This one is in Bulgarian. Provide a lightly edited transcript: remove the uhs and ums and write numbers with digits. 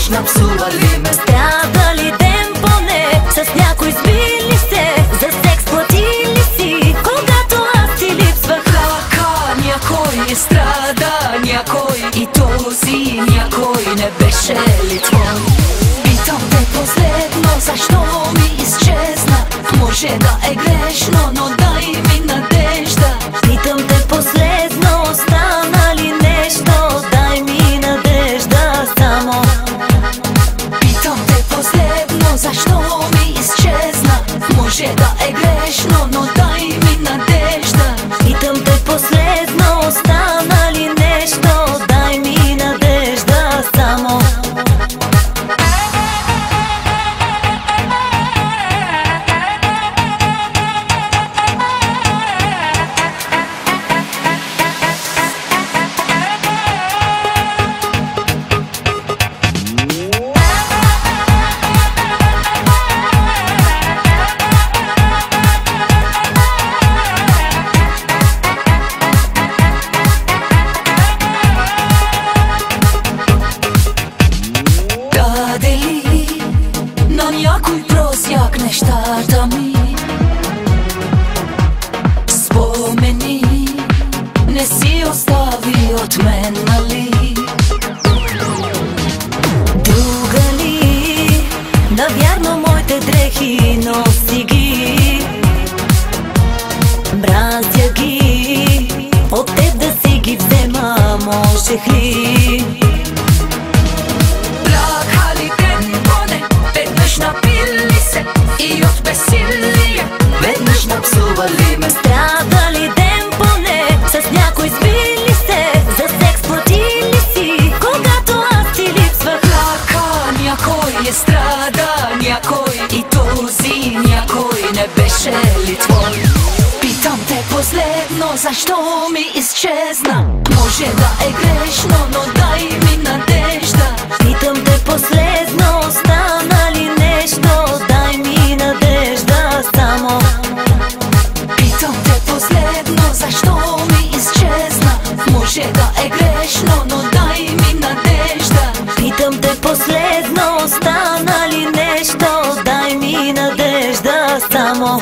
веднъж напсували ме. Страдали ден поне, с някой сбили се, за секс платили си, когато аз ти липсвах. Хаха, някой страда, някой, и този някой не беше ли твой? Питам те последно, защо ми изчезна? Може да е грешно, но дай ми надежда. Питам те последно, стана ли нещо? Дай ми надежда само. Питам те последно, защо ми изчезна? Може да е грешно, но дай ми надежда. Питам те последно, стана ли нещо? Дай ми надежда само. На някой просяк нещата ми, спомени не си остави от мен, нали? Друга ли? Навярно моите дрехи носи ги, мразя ги, от теб да си ги взема можех ли? Напили се и от безсилие веднъж напсували ме. Страдали ден поне, с някой сбили се, за секс платили си, когато аз ти липсвах. Хаха, някой страда, някой, и този някой не беше ли твой? Питам те последно, защо ми изчезна? Може да е грешно, но дай ми надежда. Питам те последно, стана ли нещо? Дай ми надежда само. Питам те последно, защо ми изчезна? Може да е грешно, но дай ми надежда. Питам те последно, стана ли нещо? Дай ми надежда само.